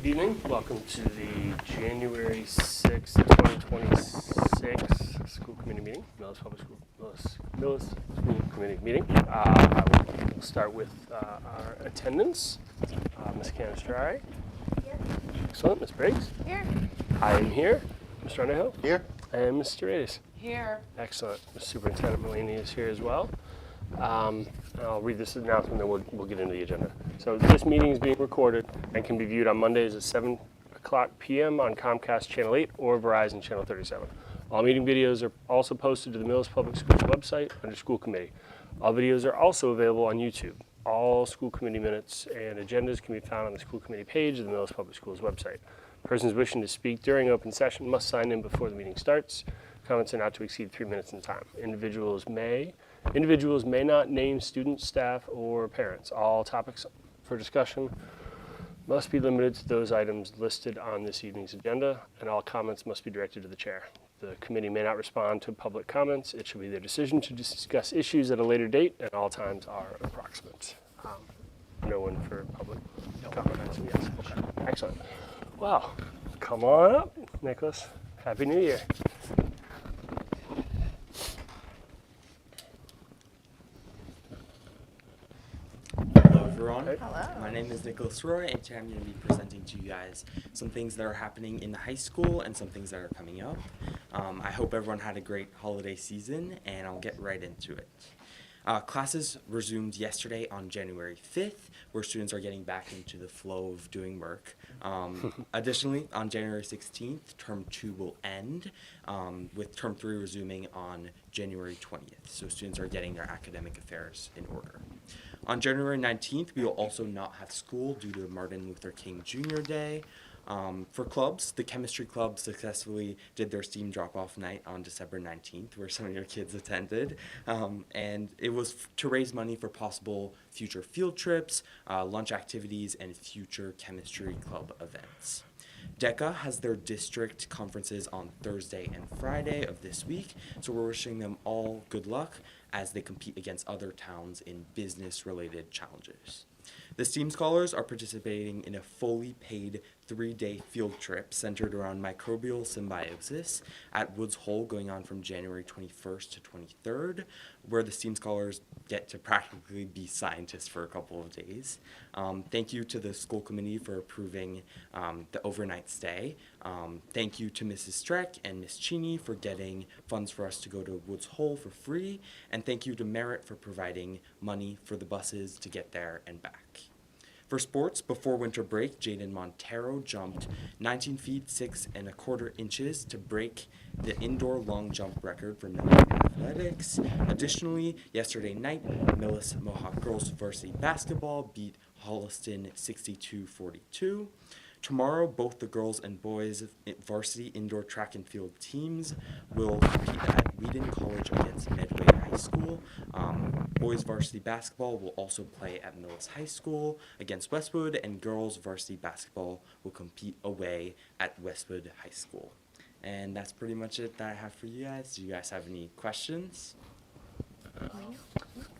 Good evening. Welcome to the January 6th, 2026 school committee meeting, Millis School Committee meeting. I will start with our attendance. Ms. Canistrai. Here. Excellent. Ms. Briggs. Here. I am here. Mr. Underhill. Here. And Mr. Reyes. Here. Excellent. Ms. Superintendent Mulaney is here as well. I'll read this announcement, then we'll get into the agenda. So this meeting is being recorded and can be viewed on Mondays at 7 o'clock p.m. on Comcast Channel 8 or Verizon Channel 37. All meeting videos are also posted to the Millis Public Schools website under School Committee. All videos are also available on YouTube. All school committee minutes and agendas can be found on the School Committee page of the Millis Public Schools website. Persons wishing to speak during open session must sign in before the meeting starts. Comments are not to exceed 3 minutes in time. Individuals may not name students, staff, or parents. All topics for discussion must be limited to those items listed on this evening's agenda, and all comments must be directed to the chair. The committee may not respond to public comments. It should be their decision to discuss issues at a later date, and all times are approximate. No one for public comments? Yes. Okay. Excellent. Well, come on up, Nicholas. Happy New Year. Hello everyone. Hello. My name is Nicholas Roy, and today I'm going to be presenting to you guys some things that are happening in the high school and some things that are coming up. I hope everyone had a great holiday season, and I'll get right into it. Classes resumed yesterday on January 5th, where students are getting back into the flow of doing work. Additionally, on January 16th, Term 2 will end, with Term 3 resuming on January 20th. So students are getting their academic affairs in order. On January 19th, we will also not have school due to Martin Luther King Jr. Day. For clubs, the chemistry club successfully did their STEAM drop-off night on December 19th, where some of your kids attended, and it was to raise money for possible future field trips, lunch activities, and future chemistry club events. DECA has their district conferences on Thursday and Friday of this week, so we're wishing them all good luck as they compete against other towns in business-related challenges. The STEAM Scholars are participating in a fully paid 3-day field trip centered around microbial symbiosis at Woods Hole going on from January 21st to 23rd, where the STEAM Scholars get to practically be scientists for a couple of days. Thank you to the school committee for approving the overnight stay. Thank you to Mrs. Streck and Ms. Cheney for getting funds for us to go to Woods Hole for free, and thank you to Merritt for providing money for the buses to get there and back. For sports, before winter break, Jaden Montero jumped 19 feet 6 1/4 inches to break the indoor long jump record for Millis Athletics. Additionally, yesterday night, Millis Mohawk girls varsity basketball beat Holliston 62-42. Tomorrow, both the girls and boys varsity indoor track and field teams will compete at Wheaton College against Medway High School. Boys varsity basketball will also play at Millis High School against Westwood, and girls varsity basketball will compete away at Westwood High School. And that's pretty much it that I have for you guys. Do you guys have any questions?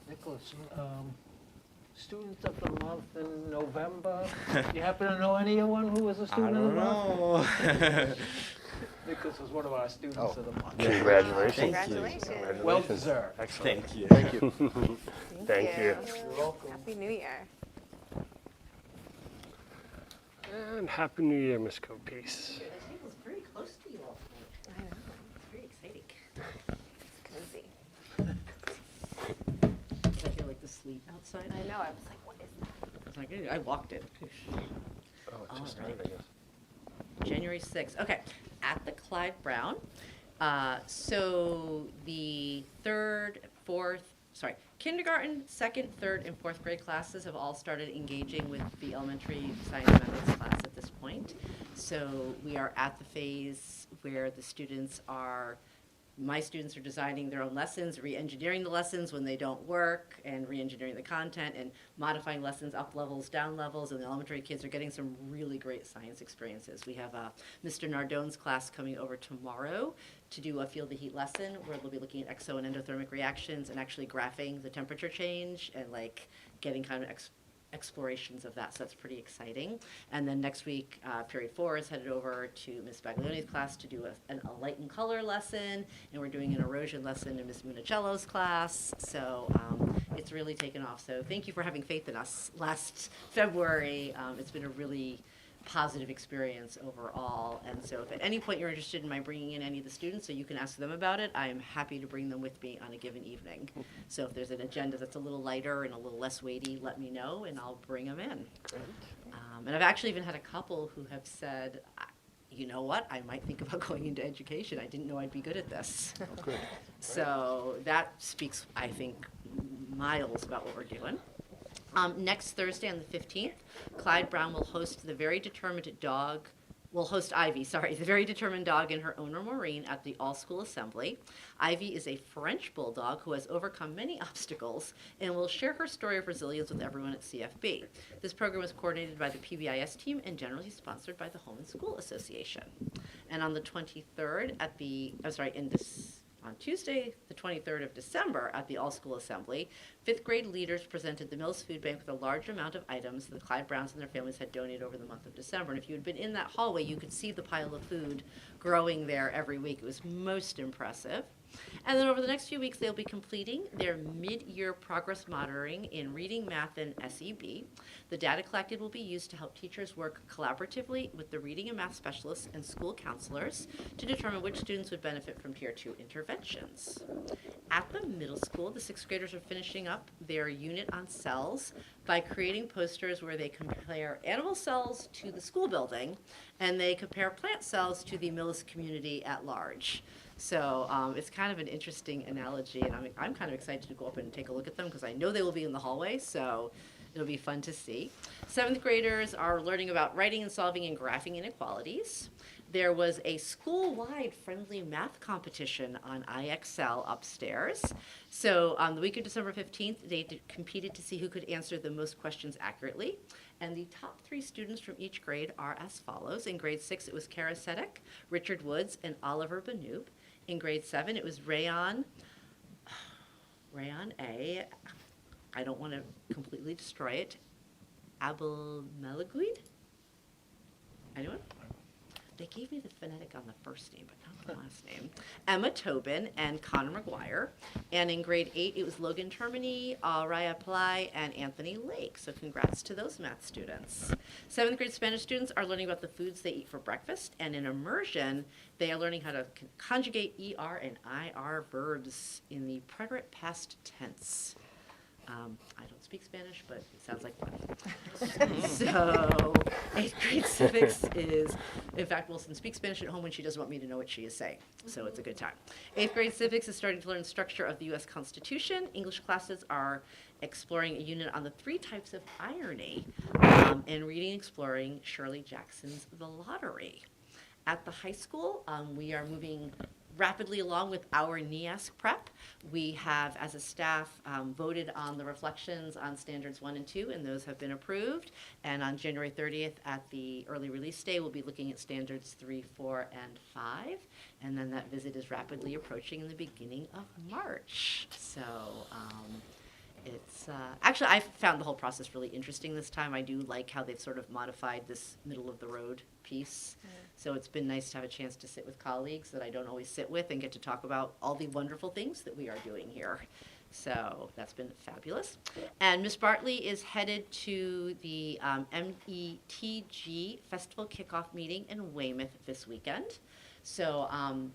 Nicholas, student of the month in November. You happen to know anyone who was a I student of don't the month? know. Nicholas was one of our students of the month. Congratulations. Thank you. Congratulations. Well deserved. Excellent. Thank you. Thank you. Thank you. You're welcome. Happy New Year. And Happy New Year, Ms. Copiece. The table's very close to you all tonight. I know. It's very exciting. It's cozy. I feel like the sleet outside. I know. I was like, what is that? I was like, I walked it. Oh, it just started, I guess. January 6th. Okay, at the Clyde Brown. So the kindergarten, second, third, and fourth grade classes have all started engaging with the elementary science methods class at this point. So we are at the phase where the my students are designing their own lessons, re-engineering the lessons when they don't work, and re-engineering the content, and modifying lessons up levels, down levels, and the elementary kids are getting some really great science experiences. We have Mr. Nardone's class coming over tomorrow to do a Feel the Heat lesson, where they'll be looking at exo and endothermic reactions and actually graphing the temperature change and like getting kind of explorations of that, so that's pretty exciting. And then next week, period 4 is headed over to Ms. Baglioni's class to do a light and color lesson, and we're doing an erosion lesson in Ms. Municello's class, so it's really taken off. So thank you for having faith in us last February. It's been a really positive experience overall, and so if at any point you're interested in my bringing in any of the students so you can ask them about it, I am happy to bring them with me on a given evening. So if there's an agenda that's a little lighter and a little less weighty, let me know and I'll bring them in. Great. And I've actually even had a couple who have said, you know what, I might think about going into education. I didn't know I'd be good at this. Oh, good. So that speaks, I think, miles about what we're doing. Next Thursday on the 15th, Clyde Brown will host the Very Determined Dog, the Very Determined Dog and her owner Maureen at the All-School Assembly. Ivy is a French bulldog who has overcome many obstacles and will share her story of resilience with everyone at CFB. This program is coordinated by the PBIS team and generally sponsored by the Home and School Association. And on the 23rd on Tuesday, the 23rd of December, at the All-School Assembly, 5th grade leaders presented the Millis Food Bank with a large amount of items that the Clyde Browns and their families had donated over the month of December. And if you had been in that hallway, you could see the pile of food growing there every week. It was most impressive. And then over the next few weeks, they'll be completing their mid-year progress monitoring in reading, math, and SEB. The data collected will be used to help teachers work collaboratively with the reading and math specialists and school counselors to determine which students would benefit from Tier 2 interventions. At the middle school, the 6th graders are finishing up their unit on cells by creating posters where they compare animal cells to the school building, and they compare plant cells to the Millis community at large. So it's kind of an interesting analogy, and I'm kind of excited to go up and take a look at them because I know they will be in the hallway, so it'll be fun to see. 7th graders are learning about writing and solving and graphing inequalities. There was a school-wide friendly math competition on IXL upstairs. So on the week of December 15th, they competed to see who could answer the most questions accurately. And the top 3 students from each grade are as follows. In grade 6, it was Kara Sedek, Richard Woods, and Oliver Banoob. In grade 7, it was Rayon A. I don't want to completely destroy it. Abelmelaguid? Anyone? They gave me the phonetic on the first name, but not the last name. Emma Tobin and Connor McGuire. And in grade 8, it was Logan Termini, Raya Pillai, and Anthony Lake. So congrats to those math students. 7th grade Spanish students are learning about the foods they eat for breakfast. And in immersion, they are learning how to conjugate ER and IR verbs in the preterite past tense. I don't speak Spanish, but it sounds like fun. So 8th grade civics is, in fact, Wilson speaks Spanish at home when she doesn't want me to know what she is saying. So it's a good time. 8th grade civics is starting to learn the structure of the U.S. Constitution. English classes are exploring a unit on the 3 types of irony and reading and exploring Shirley Jackson's The Lottery. At the high school, we are moving rapidly along with our NEASC prep. We have, as a staff, voted on the reflections on standards 1 and 2, and those have been approved. And on January 30th, at the early release day, we'll be looking at standards 3, 4, and 5. And then that visit is rapidly approaching in the beginning of March. So it's actually, I found the whole process really interesting this time. I do like how they've sort of modified this middle of the road piece. So it's been nice to have a chance to sit with colleagues that I don't always sit with and get to talk about all the wonderful things that we are doing here. So that's been fabulous. And Ms. Bartley is headed to the METG Festival Kickoff Meeting in Weymouth this weekend. So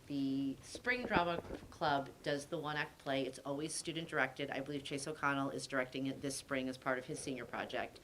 the Spring Drama Club does the one-act play. It's always student-directed. I believe Chase O'Connell is directing it this spring as part of his senior project.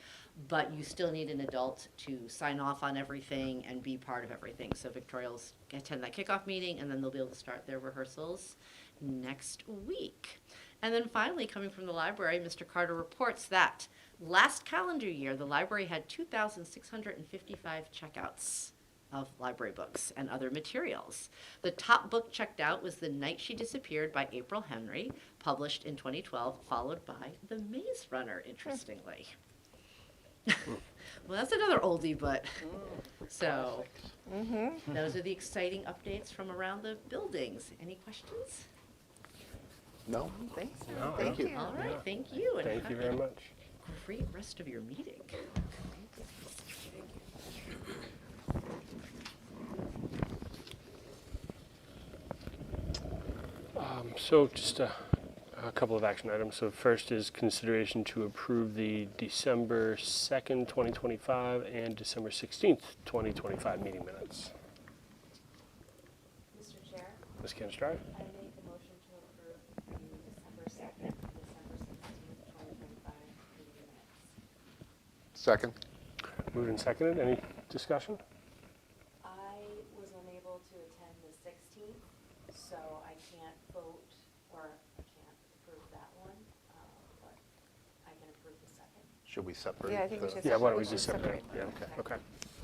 But you still need an adult to sign off on everything and be part of everything. So Victoria will attend that kickoff meeting, and then they'll be able to start their rehearsals next week. And then finally, coming from the library, Mr. Carter reports that last calendar year, the library had 2,655 checkouts of library books and other materials. The top book checked out was The Night She Disappeared by April Henry, published in 2012, followed by The Maze Runner, interestingly. Well, that's another oldie, but so those are the exciting updates from around the buildings. Any questions? No, thanks. No, Thank you. All right, thank you. And Thank you very much. great rest of your meeting. So just a couple of action items. So first is consideration to approve the December 2nd, 2025 and December 16th, 2025 meeting minutes. Mr. Chair, Ms. Canistrai, I make a motion to approve the December 2nd and December 16th, 2025 meeting minutes. Second. moved and seconded. Any discussion? I was unable to attend the 16th, so I can't vote, or I can't approve that one, but I can approve the 2nd. Should we separate? Yeah, I think we should Yeah, why don't we separate. just separate? Yeah, okay.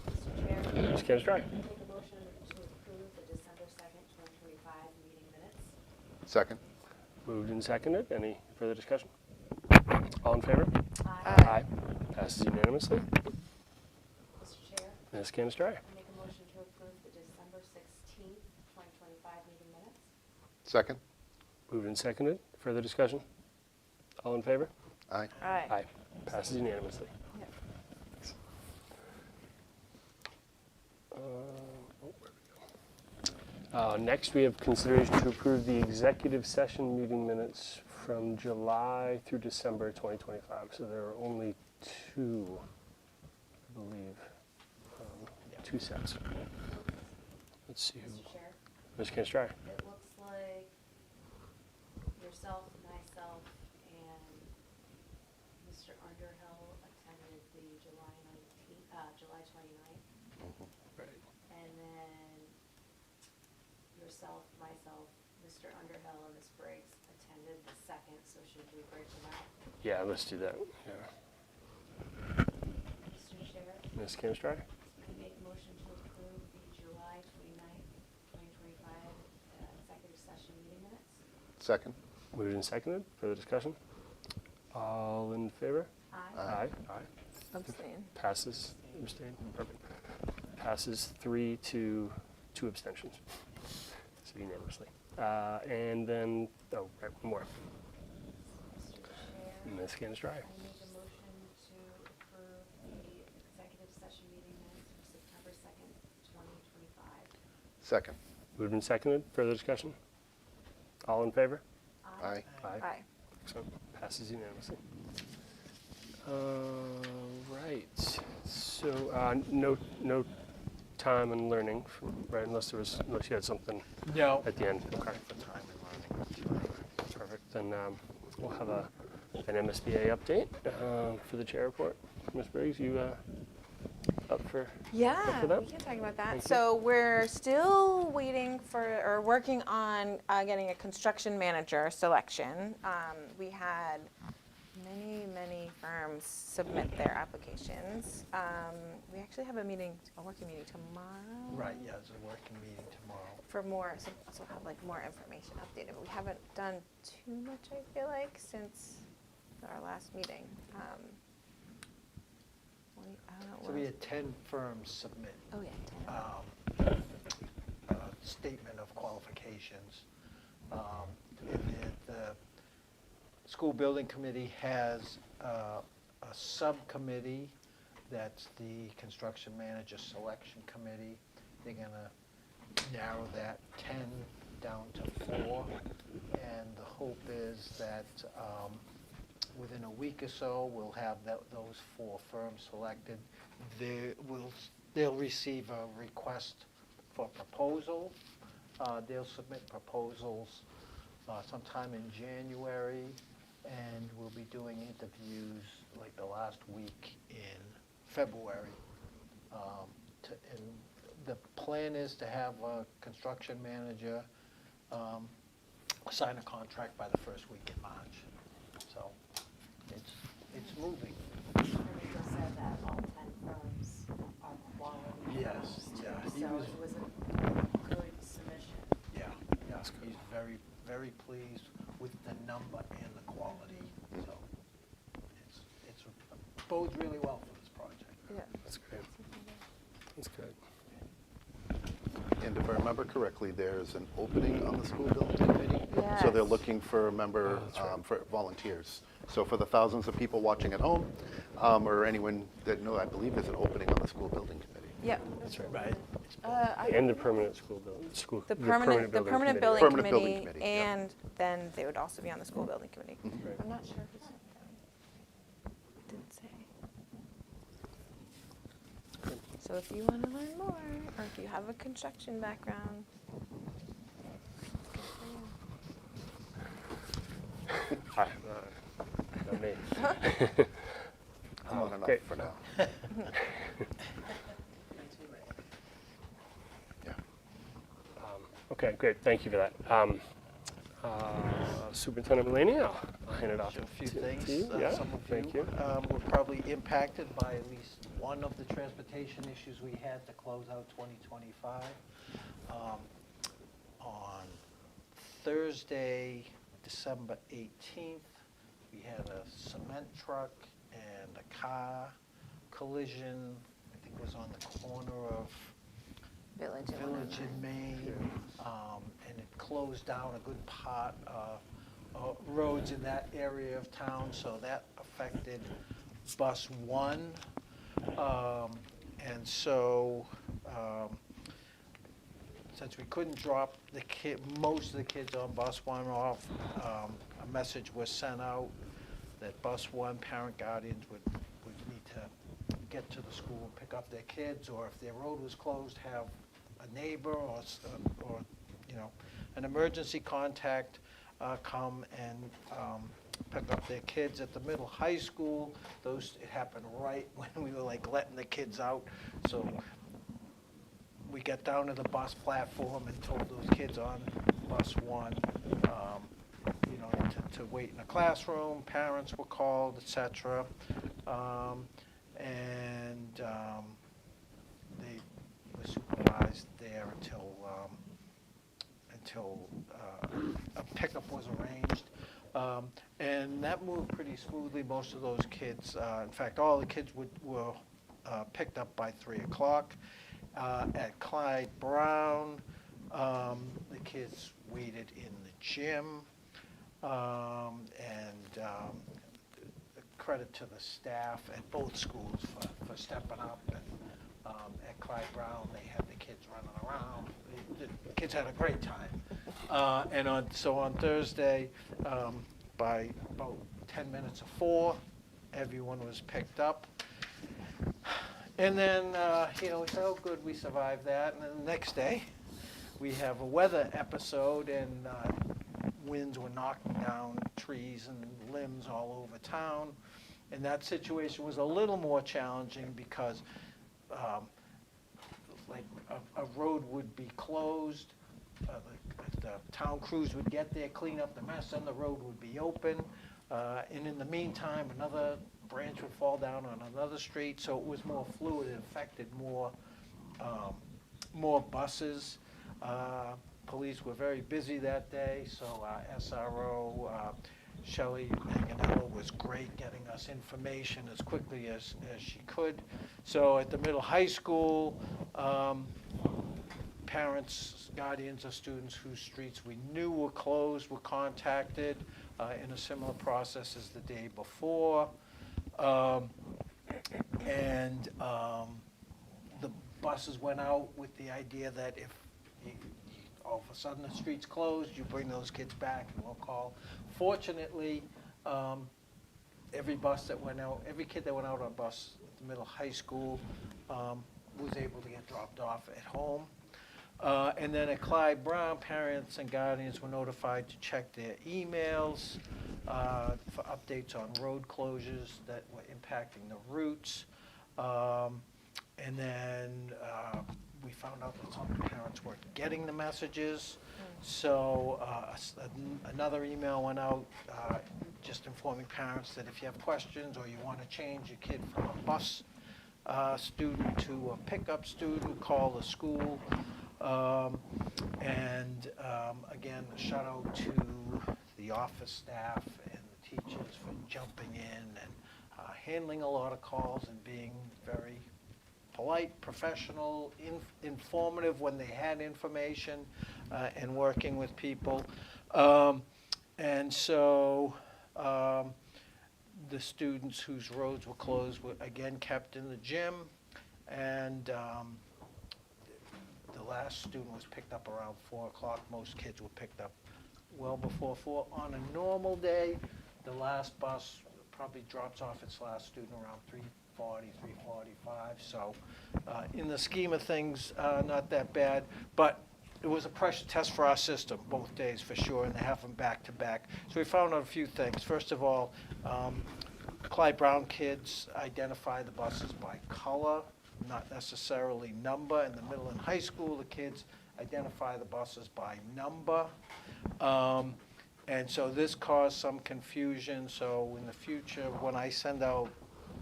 Mr. Chair, Ms. Canistrai, I make a motion to approve the December 2nd, 2025 meeting minutes. Second. moved and seconded. Any further discussion? All in favor? Aye. Passes unanimously. Mr. Chair, Ms. Canistrai, I make a motion to approve the December 16th, 2025 meeting minutes. Second. moved and seconded. Further discussion? All in favor? Aye. Aye. Passes unanimously. Yep. Where we go? Next, we have consideration to approve the executive session meeting minutes from July through December 2025. So there are only two, I believe, two sets. Let's see who. Mr. Chair, Ms. Canistrai. it looks like yourself, myself, and Mr. Underhill attended the July 29th. Right. And then yourself, myself, Mr. Underhill, and Ms. Briggs attended the 2nd, so should we break them out? Yeah, let's do that. Yeah. Mr. Chair, Ms. Canistrai. I make a motion to approve the July 29th, 2025 executive session meeting minutes. Second. Moved and seconded. Further discussion? All in favor? Aye. Aye. Abstain. Passes. Abstain. Perfect. Passes 3 to 2 abstentions. So unanimously. And then, right, one more. Mr. Chair, Ms. Canistrai. I make a motion to approve the executive session meeting minutes for September 2nd, 2025. Second. Moved and seconded. Further discussion? All in favor? Aye. Aye. Excellent. Passes unanimously. Right. So no time and learning, right? Unless you had something No. at the end. Okay. Perfect. Then we'll have an MSBA update for the chair report. Ms. Briggs, you up for? Yeah, for that? we can talk about that. Thank you. So we're still waiting for, or working on getting a construction manager selection. We had many firms submit their applications. We actually have a working meeting tomorrow. Right, yeah, it's a working meeting tomorrow. For more, so we'll have like more information updated. But we haven't done too much, I feel like, since our last meeting. I don't know. So we had 10 firms submit Oh yeah, 10. statement of qualifications. The school building committee has a subcommittee, that's the construction manager selection committee. They're gonna narrow that 10 down to 4, and the hope is that within a week or so, we'll have those 4 firms selected. They'll receive a request for proposal. They'll submit proposals sometime in January, and we'll be doing interviews like the last week in February. And the plan is to have a construction manager sign a contract by the first week in March. So it's moving. And you just said that all 10 firms are quality Yes, firms too, yeah, he so was- it was a good submission. Yeah, he's very, very pleased with the number and the quality, so it's bodes really well for this project. Yeah. That's great. That's good. And if I remember correctly, there's an opening on the school building committee. So they're Yes. looking for a member Oh, that's right. for volunteers. So for the thousands of people watching at home, or anyone that know, I believe there's an opening on the school building committee. Yep. That's right. Right. And the permanent school building, The permanent building Permanent building committee, committee, yep. and then they would also be on the school building committee. Right. I'm not sure who's. Didn't say. So if you want to learn more, or if you have a construction background, good for you. Hi, not me. I'm on enough Great. for now. Yeah. Okay, great, thank you for that. Superintendent Mulaney, I'll hand it off A few to things. you. Yeah, Some of thank you. were probably impacted by at least one of the transportation issues we had to close out 2025. On Thursday, December 18th, we had a cement truck and a car collision. I think it was on the corner of Village and Village in Maine, and it closed down a good part of roads in that area of town, so that affected bus one. And so, since we couldn't drop most of the kids on bus one off, a message was sent out that bus one parent guardians would need to get to the school and pick up their kids, or if their road was closed, have a neighbor or an emergency contact come and pick up their kids. At the middle high school, it happened right when we were like letting the kids out. So we got down to the bus platform and told those kids on bus one, to wait in the classroom. Parents were called, etc. They were supervised there until a pickup was arranged. And that moved pretty smoothly. Most of those kids, in fact, all the kids were picked up by 3 o'clock. At Clyde Brown, the kids waited in the gym. Credit to the staff at both schools for stepping up. And at Clyde Brown, they had the kids running around. The kids had a great time. So on Thursday, by about 10 minutes of 4, everyone was picked up. And then, we said, oh, good, we survived that. And then the next day, we have a weather episode, and winds were knocking down trees and limbs all over town. And that situation was a little more challenging because a road would be closed, the town crews would get there, clean up the mess, and the road would be open. And in the meantime, another branch would fall down on another street, so it was more fluid. It affected more buses. Police were very busy that day, so SRO Shelley Manganello was great getting us information as quickly as she could. So at the middle high school, parents, guardians of students whose streets we knew were closed were contacted in a similar process as the day before. The buses went out with the idea that if all of a sudden the street's closed, you bring those kids back and we'll call. Fortunately, every kid that went out on bus at the middle high school was able to get dropped off at home. And then at Clyde Brown, parents and guardians were notified to check their emails for updates on road closures that were impacting the routes. And then we found out that some parents weren't getting the messages. So another email went out just informing parents that if you have questions or you want to change your kid from a bus student to a pickup student, call the school. Again, a shout out to the office staff and the teachers for jumping in and handling a lot of calls and being very polite, professional, informative when they had information, and working with people. the students whose roads were closed were again kept in the gym, and the last student was picked up around 4 o'clock. Most kids were picked up well before 4. On a normal day, the last bus probably drops off its last student around 3:40, 3:45. So in the scheme of things, not that bad. But it was a pressure test for our system, both days for sure, and they have them back to back. So we found out a few things. First of all, Clyde Brown kids identify the buses by color, not necessarily number. In the middle and high school, the kids identify the buses by number. And so this caused some confusion. So in the future, when I send out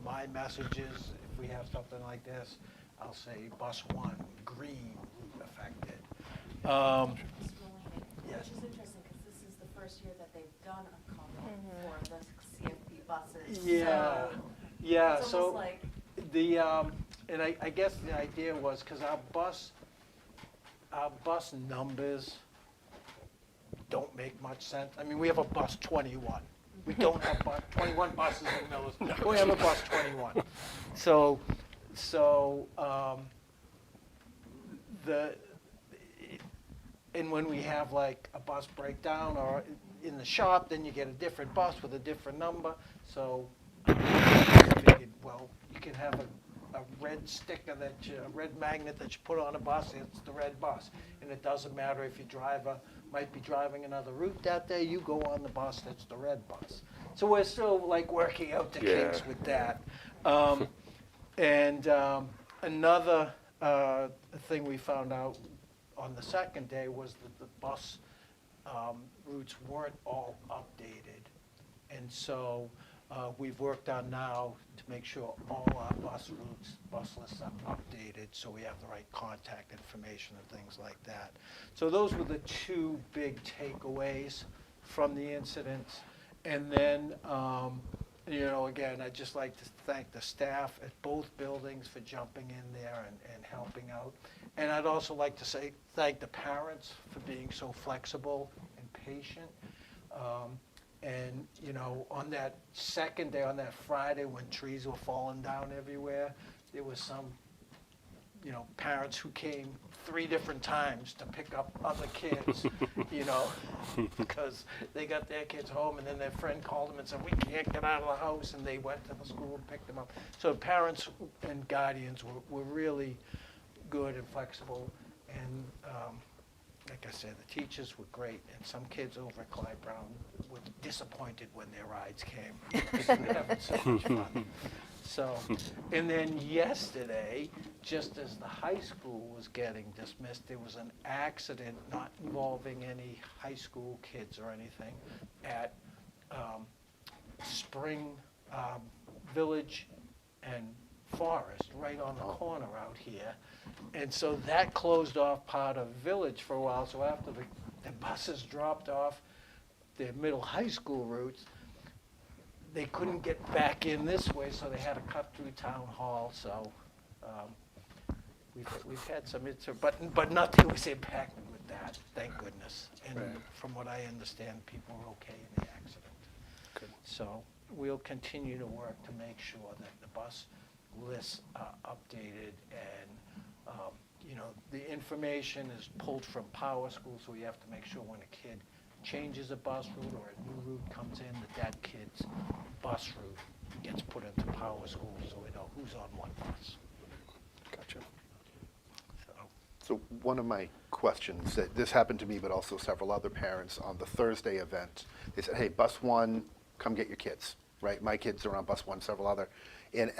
my messages, if we have something like this, I'll say bus 1, green, route affected. It's related, Yes. which is interesting, because this is the first year that they've done a color for the CFP buses. Yeah, So yeah, it's so almost like, the, and I guess the idea was, because our bus numbers don't make much sense. I mean, we have a bus 21. We don't have 21 buses in Millis. We have a bus 21. So, and when we have like a bus breakdown or in the shop, then you get a different bus with a different number. So I figured, well, you can have a red sticker a red magnet that you put on a bus, it's the red bus. And it doesn't matter if your driver might be driving another route that day, you go on the bus that's the red bus. So we're still like working out the kinks with that. Another thing we found out on the second day was that the bus routes weren't all updated. And so we've worked on now to make sure all our bus routes, bus lists are updated so we have the right contact information and things like that. So those were the two big takeaways from the incidents. And then, again, I'd just like to thank the staff at both buildings for jumping in there and helping out. And I'd also like to thank the parents for being so flexible and patient. And, on that second day, on that Friday, when trees were falling down everywhere, there was some, parents who came 3 different times to pick up other kids, because they got their kids home, and then their friend called them and said, we can't get out of the house, and they went to the school and picked them up. So parents and guardians were really good and flexible, and like I said, the teachers were great, and some kids over at Clyde Brown were disappointed when their rides came. They're having so much fun. So, and then yesterday, just as the high school was getting dismissed, there was an accident not involving any high school kids or anything at Spring Village and Forest, right on the corner out here. And so that closed off part of Village for a while. So after the buses dropped off their middle high school routes, they couldn't get back in this way, so they had to cut through Town Hall. So we've had some, but nothing was impacted with that, thank goodness. And Right. from what I understand, people were okay in the accident. Good. So we'll continue to work to make sure that the bus lists are updated, and the information is pulled from Power School, so we have to make sure when a kid changes a bus route or a new route comes in, that kid's bus route gets put into Power School, so we know who's on what bus. Gotcha. So one of my questions, that this happened to me, but also several other parents on the Thursday event, they said, hey, bus 1, come get your kids, right? My kids are on bus 1, several other. And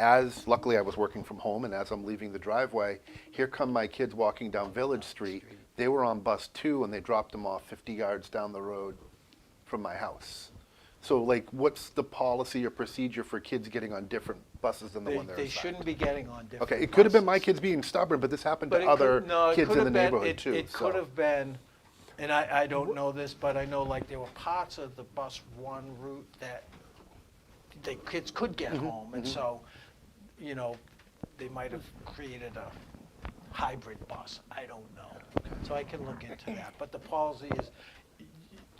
luckily I was working from home, and as I'm leaving the driveway, here come my kids walking down Village Street. They were on bus 2, and they dropped them off 50 yards down the road from my house. So what's the policy or procedure for kids getting on different buses than the one they're They assigned? shouldn't be getting on different Okay, it could have been my buses. kids being stubborn, but this happened But to it other could- no, it kids could in the have been- neighborhood too. It could have been, and I don't know this, but I know there were parts of the bus 1 route that the kids could get home, and so, they might have created a hybrid bus. I don't know. So I can look into that. But the policy is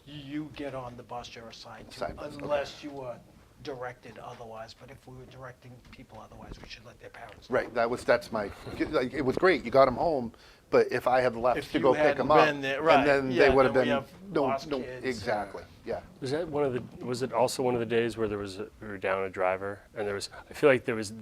you get on the bus you're assigned to, Assigned bus, okay. unless you are directed otherwise, but if we were directing people otherwise, we should let their parents know. Right, that's my, like, it was great, you got them home, but if I had left If to you go pick hadn't them up, been there, and right, then yeah, they would have then we been, have no, lost no, kids. exactly, yeah. Was that was it also one of the days where we were down a driver and I feel like there was,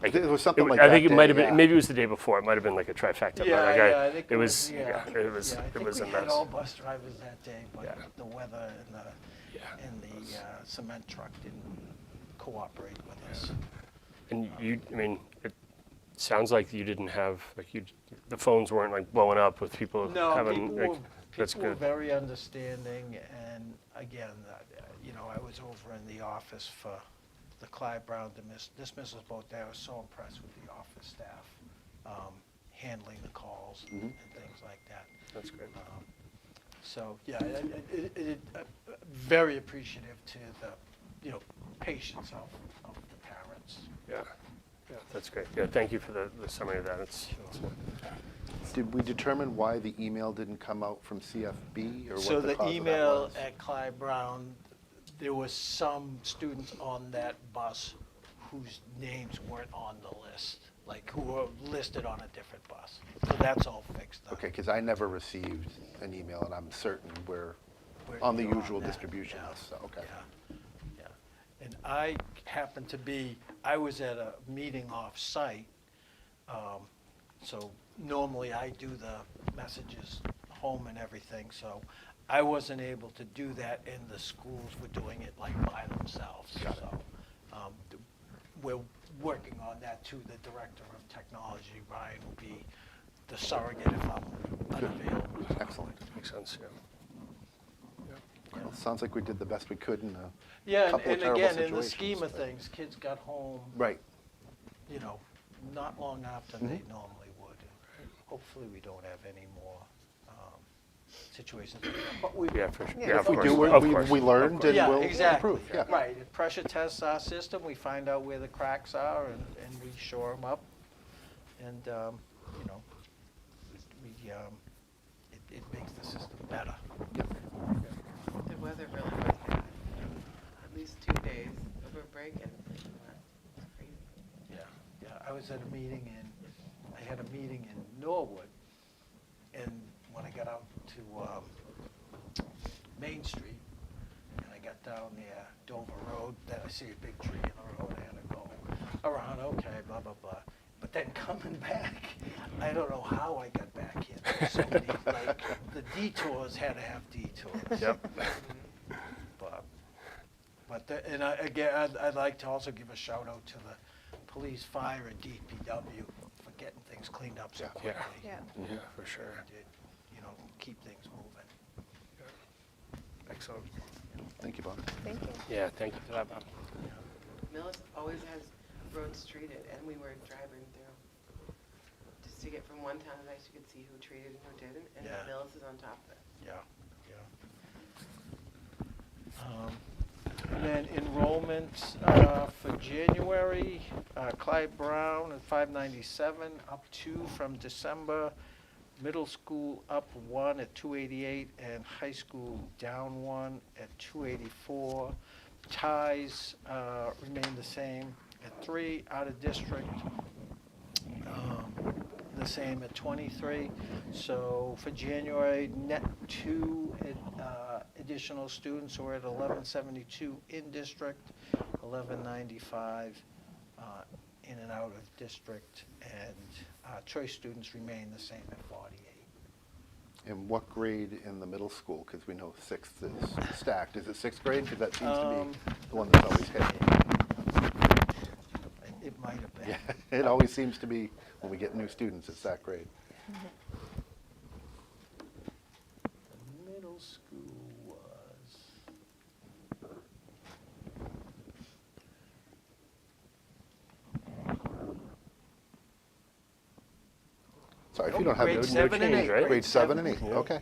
like, There was something like I think that it might day, have been, yeah. maybe it was the day before, it might have been like a trifecta. but Yeah, like yeah, I think it was, yeah. yeah, it was Yeah, I a think we had mess. all bus drivers that day, but Yeah. the weather Yeah, and the cement truck didn't cooperate with us. And I mean, it sounds like you didn't have, like, the phones weren't like blowing up with people No, having, like, that's people were good. very understanding, and again, you know, I was over in the office for the Clyde Brown dismissals both day. I was so impressed with the office staff handling the calls and things like that. That's great. So, yeah, very appreciative to the, you know, patience of the parents. Yeah, yeah, that's great. Yeah, thank you for the summary of that. It's Did we determine why the email didn't come out from CFB, or So what the the cause of that email was? at Clyde Brown, there was some students on that bus whose names weren't on the list, like who were listed on a different bus. So that's all fixed up. Okay, because I never received an email, and I'm certain we're We're- on the you're usual that, distribution yeah, list, so, okay. Yeah, yeah. And I happened to be, I was at a meeting off-site, so normally I do the messages home and everything, so I wasn't able to do that, and the schools were doing it like by themselves. Got it. So we're working on that too. The director of technology, Ryan, will be the surrogate if I'm unavailable. Excellent. makes sense, yeah. Well, sounds like we did the best we could in a Yeah, couple of and terrible again, in situations. the scheme of but- things, kids got home, Right, you know, not long after they normally would. And hopefully, we don't have any more situations like that. But we, Yeah, for sure. Yeah. Yeah, if of we course. do, Of course. we learned and yeah, we'll exactly. improve, yeah. Right, it pressure tests our system, we find out where the cracks are, and we shore them up. And, you know, it makes the system better. The weather really was bad. At least 2 days over break and it's crazy. Yeah, yeah, I was at a meeting I had a meeting in Norwood, and when I got out to Main Street, and I got down there Dover Road, then I see a big tree in the road, I had to go around, okay, blah, blah, blah. But then coming back, I don't know how I got back here. There were so many, like, the detours had to have detours. Yep. Again, I'd like to also give a shout out to the police, fire, and DPW for getting things cleaned up so Yeah. quickly. Yeah. Yeah, for sure. They did, you know, keep things moving. Excellent. Thank you, Bob. Thank you. Yeah, thank you for that, Bob. Millis always has roads treated, and we were driving through. Just to get from one town, I you could see who treated and who didn't, and Yeah. Millis is on top of it. Yeah, yeah. And then enrollment for January, Clyde Brown at 597, up 2 from December. Middle school up 1 at 288, and high school down 1 at 284. Ties remain the same at 3. Out of district, the same at 23. So for January, net 2 additional students, so we're at 1172 in district, 1195 in and out of district, and choice students remain the same at 48. And what grade in the middle school? Because we know 6th is stacked. Is it 6th grade? Because that seems to be the one that's always hit. It might have been. Yeah, it always seems to be when we get new students, it's that grade. The middle school was, Sorry, if you don't have grade no 7 and change, 8. right? Grade 7 and 8, Yeah. okay.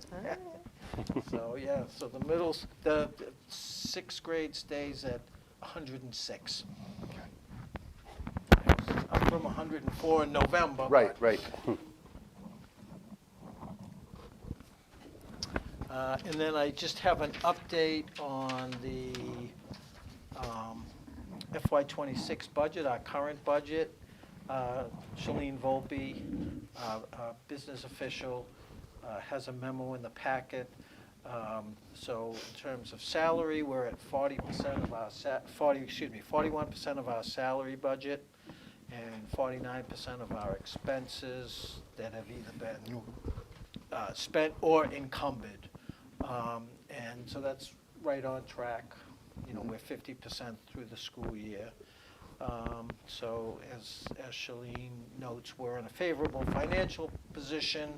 so yeah, so the 6th grade stays at 106. Up from 104 in November. Right, but- right. And then I just have an update on the FY26 budget, our current budget. Shalene Volpe, our business official, has a memo in the packet. So in terms of salary, we're at 40% of our 41% of our salary budget and 49% of our expenses that have either been spent or encumbered. And so that's right on track. You know, we're 50% through the school year. So as Shalene notes, we're in a favorable financial position.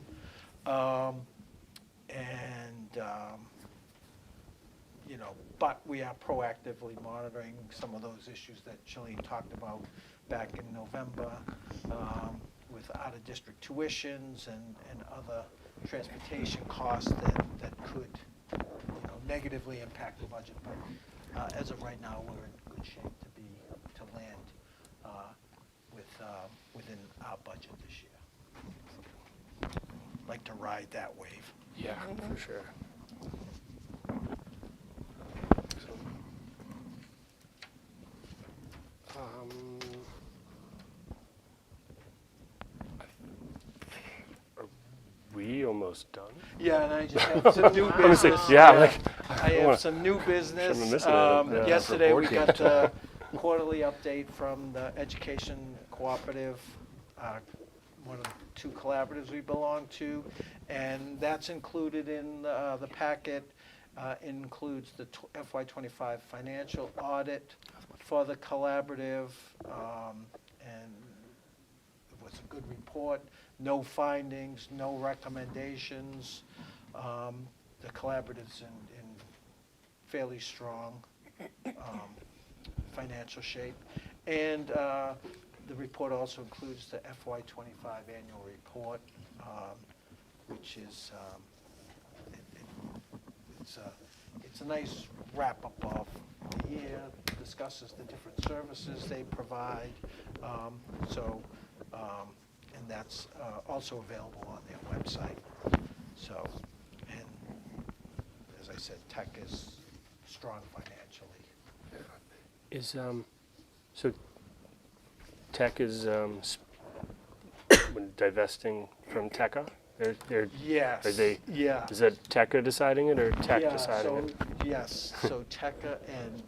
You know, but we are proactively monitoring some of those issues that Shalene talked about back in November, with out-of-district tuitions and other transportation costs that could, you know, negatively impact the budget. But as of right now, we're in good shape to land within our budget this year. Like to ride that wave. Yeah, for sure. So, are we almost done? Yeah, and I just have some new I'm gonna say, business. yeah, like, I have some new business. Shouldn't have missed it, yeah. Yesterday, we Report. got a quarterly update from the Education Cooperative, one of the two collaboratives we belong to, and that's included in the packet. Includes the FY25 financial audit for the collaborative, and it was a good report. No findings, no recommendations. The collaborative's in fairly strong financial shape. And the report also includes the FY25 annual report, which is it's a nice wrap-up of the year, discusses the different services they provide. And that's also available on their website. So, and as I said, tech is strong financially. Is so tech is when divesting from TECA? They're Yes. Are they? Yeah. Is that TECA deciding it or Tech Yeah, deciding so, it? yes, so TECA and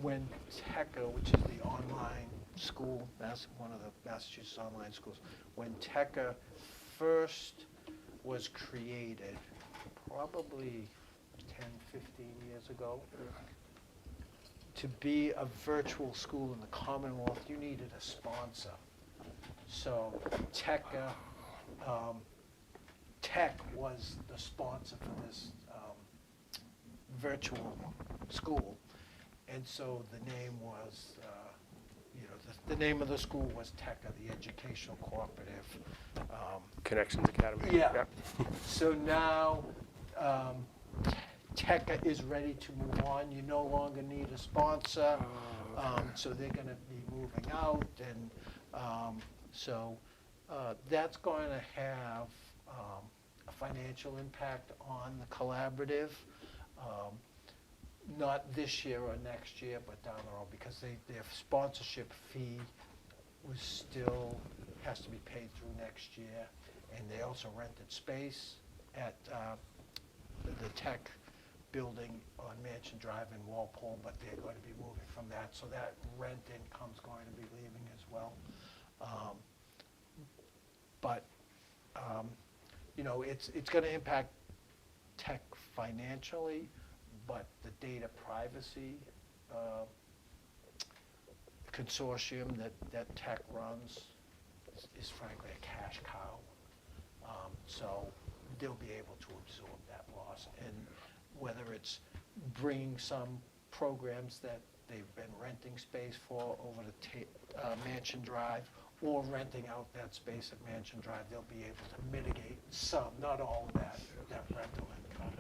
when TECA, which is the online school, one of the Massachusetts online schools, when TECA first was created, probably 10, 15 years ago, to be a virtual school in the Commonwealth, you needed a sponsor. So TECA, Tech was the sponsor for this virtual school. And so the name was, the name of the school was TECA, the Educational Cooperative. Connections Academy. Yeah. So now TECA is ready to move on. You no longer need a sponsor. So they're going to be moving out. And so that's going to have a financial impact on the collaborative. Not this year or next year, but down the road, because their sponsorship fee has to be paid through next year. And they also rented space at the Tech building on Mansion Drive in Walpole, but they're going to be moving from that. So that rent income's going to be leaving as well. But it's going to impact Tech financially, but the data privacy consortium that Tech runs is frankly a cash cow. So they'll be able to absorb that loss. And whether it's bringing some programs that they've been renting space for over to Mansion Drive, or renting out that space at Mansion Drive, they'll be able to mitigate some, not all of that rental income.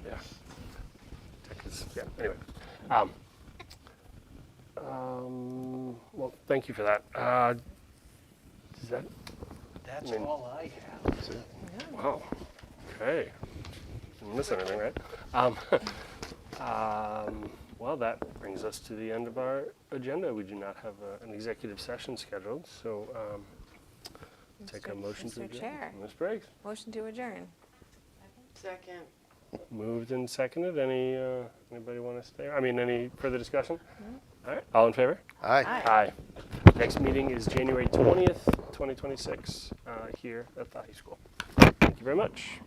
Yeah. Tech is, yeah. Anyway. Well, thank you for that. That's all I have. Wow. Okay. Didn't miss anything, right? Well, that brings us to the end of our agenda. We do not have an executive session scheduled, so take a motion to Mr. adjourn. Chair. Ms. Briggs. Motion to adjourn. Second. Moved and seconded. Anybody want to stay? I mean, any further discussion? All right. All in favor? Aye. Aye. Next meeting is January 20th, 2026, here at the high school. Thank you very much.